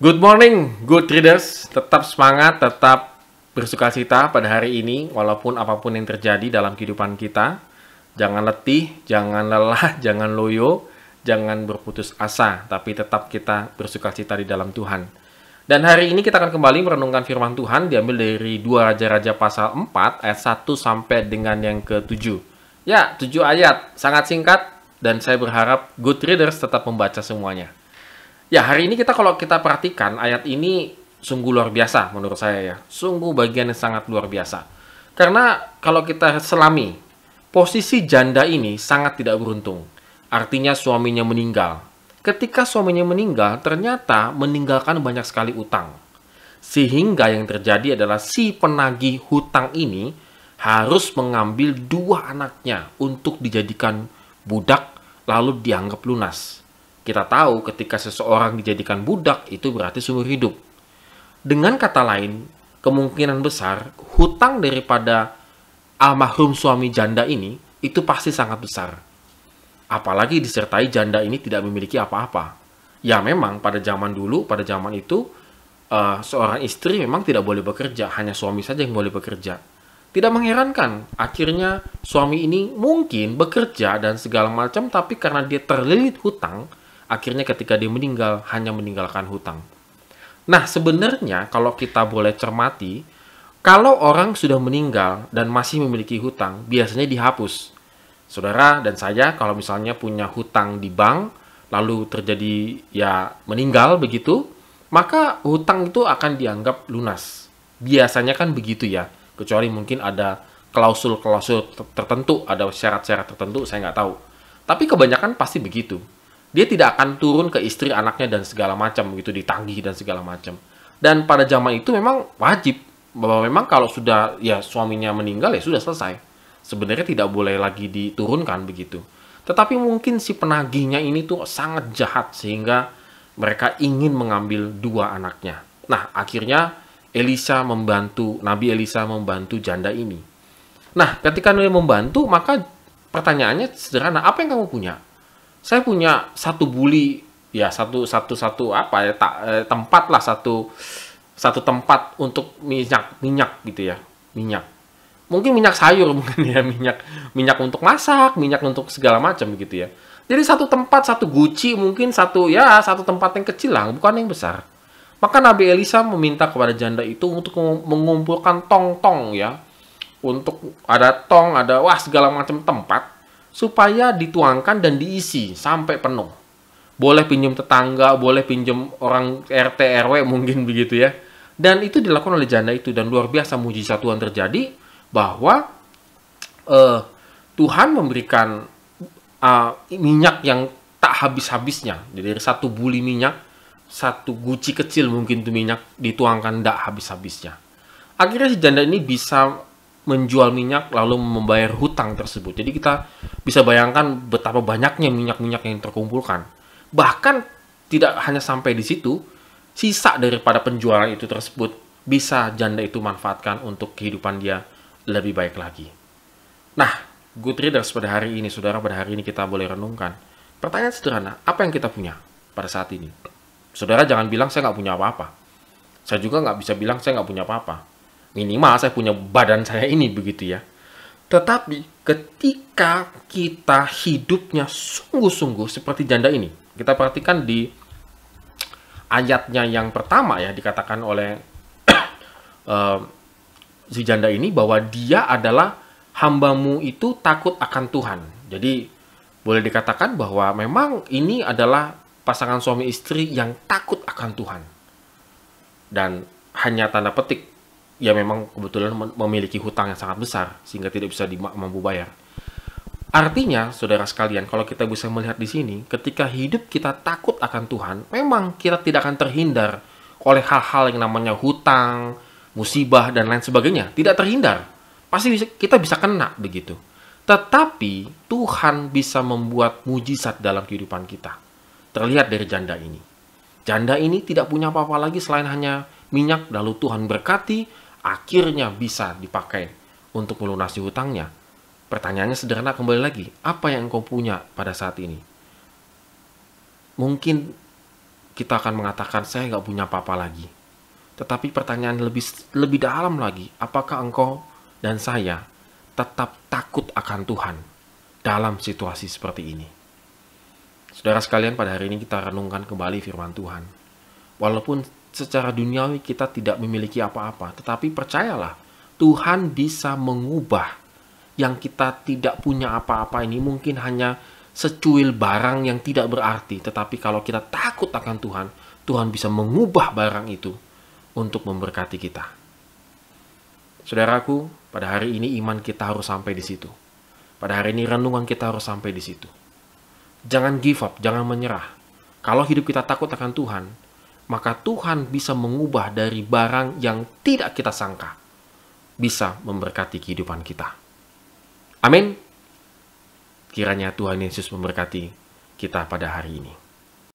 Good morning, good readers. Tetap semangat, tetap bersukacita pada hari ini, walaupun apapun yang terjadi dalam kehidupan kita. Jangan letih, jangan lelah, jangan loyo, jangan berputus asa, tapi tetap kita bersukacita di dalam Tuhan. Dan hari ini kita akan kembali merenungkan firman Tuhan, diambil dari 2 Raja-Raja pasal 4, ayat 1 sampai dengan yang ke-7. Ya, 7 ayat, sangat singkat, dan saya berharap good readers tetap membaca semuanya. Ya, hari ini kalau kita perhatikan, ayat ini sungguh luar biasa menurut saya ya. Sungguh bagian yang sangat luar biasa. Karena kalau kita selami, posisi janda ini sangat tidak beruntung. Artinya suaminya meninggal. Ketika suaminya meninggal, ternyata meninggalkan banyak sekali utang. Sehingga yang terjadi adalah si penagih hutang ini harus mengambil 2 anaknya untuk dijadikan budak lalu dianggap lunas. Kita tahu ketika seseorang dijadikan budak itu berarti seumur hidup. Dengan kata lain, kemungkinan besar hutang daripada almarhum suami janda ini itu pasti sangat besar. Apalagi disertai janda ini tidak memiliki apa-apa. Ya memang pada zaman dulu, pada zaman itu seorang istri memang tidak boleh bekerja, hanya suami saja yang boleh bekerja. Tidak mengherankan, akhirnya suami ini mungkin bekerja dan segala macam, tapi karena dia terlilit hutang, akhirnya ketika dia meninggal, hanya meninggalkan hutang. Nah, sebenarnya kalau kita boleh cermati, kalau orang sudah meninggal dan masih memiliki hutang, biasanya dihapus. Saudara dan saya, kalau misalnya punya hutang di bank, lalu terjadi meninggal begitu, maka hutang itu akan dianggap lunas. Biasanya kan begitu ya, kecuali mungkin ada klausul-klausul tertentu, ada syarat-syarat tertentu, saya nggak tahu. Tapi kebanyakan pasti begitu. Dia tidak akan turun ke istri, anaknya, dan segala macam, gitu, ditagih dan segala macam. Dan pada zaman itu memang wajib, bahwa memang kalau sudah suaminya meninggal ya sudah selesai. Sebenarnya tidak boleh lagi diturunkan begitu. Tetapi mungkin si penagihnya ini tuh sangat jahat sehingga mereka ingin mengambil 2 anaknya. Nah, akhirnya Nabi Elisa membantu janda ini. Nah, ketika dia membantu, maka pertanyaannya sederhana, apa yang kamu punya? Saya punya 1 buli, tempat lah, satu tempat untuk minyak gitu ya, minyak. Mungkin minyak sayur, mungkin ya, minyak untuk masak, minyak untuk segala macam gitu ya. Jadi 1 tempat, 1 guci, mungkin satu tempat yang kecil lah, bukan yang besar. Maka Nabi Elisa meminta kepada janda itu untuk mengumpulkan tong-tong ya, untuk ada tong, ada segala macam tempat, supaya dituangkan dan diisi sampai penuh. Boleh pinjam tetangga, boleh pinjam orang RT RW mungkin begitu ya. Dan itu dilakukan oleh janda itu, dan luar biasa mujizat Tuhan terjadi bahwa Tuhan memberikan minyak yang tak habis-habisnya. Jadi dari 1 buli minyak, 1 guci kecil mungkin itu minyak dituangkan tak habis-habisnya. Akhirnya si janda ini bisa menjual minyak lalu membayar hutang tersebut. Jadi kita bisa bayangkan betapa banyaknya minyak-minyak yang terkumpulkan. Bahkan tidak hanya sampai di situ, sisa daripada penjualan itu tersebut bisa janda itu manfaatkan untuk kehidupan dia lebih baik lagi. Nah, good readers, pada hari ini, saudara, pada hari ini kita boleh renungkan. Pertanyaan sederhana, apa yang kita punya pada saat ini? Saudara jangan bilang saya nggak punya apa-apa. Saya juga nggak bisa bilang saya nggak punya apa-apa. Minimal saya punya badan saya ini begitu ya. Tetapi ketika kita hidupnya sungguh-sungguh seperti janda ini, kita perhatikan di ayatnya yang pertama ya, dikatakan oleh si janda ini bahwa dia adalah hambamu itu takut akan Tuhan. Jadi boleh dikatakan bahwa memang ini adalah pasangan suami istri yang takut akan Tuhan. Dan hanya tanda petik, ya memang kebetulan memiliki hutang yang sangat besar sehingga tidak bisa mampu bayar. Artinya, saudara sekalian, kalau kita bisa melihat di sini, ketika hidup kita takut akan Tuhan, memang kita tidak akan terhindar oleh hal-hal yang namanya hutang, musibah, dan lain sebagainya. Tidak terhindar. Pasti kita bisa kena begitu. Tetapi Tuhan bisa membuat mujizat dalam kehidupan kita. Terlihat dari janda ini. Janda ini tidak punya apa-apa lagi selain hanya minyak, lalu Tuhan berkati, akhirnya bisa dipakai untuk melunasi hutangnya. Pertanyaannya sederhana kembali lagi, apa yang engkau punya pada saat ini? Mungkin kita akan mengatakan, saya nggak punya apa-apa lagi. Tetapi pertanyaan lebih dalam lagi, apakah engkau dan saya tetap takut akan Tuhan dalam situasi seperti ini? Saudara sekalian, pada hari ini kita renungkan kembali firman Tuhan. Walaupun secara duniawi kita tidak memiliki apa-apa, tetapi percayalah, Tuhan bisa mengubah yang kita tidak punya apa-apa ini mungkin hanya secuil barang yang tidak berarti. Tetapi kalau kita takut akan Tuhan, Tuhan bisa mengubah barang itu untuk memberkati kita. Saudaraku, pada hari ini iman kita harus sampai di situ. Pada hari ini renungan kita harus sampai di situ. Jangan give up, jangan menyerah. Kalau hidup kita takut akan Tuhan, maka Tuhan bisa mengubah dari barang yang tidak kita sangka, bisa memberkati kehidupan kita. Amin. Kiranya Tuhan Yesus memberkati kita pada hari ini.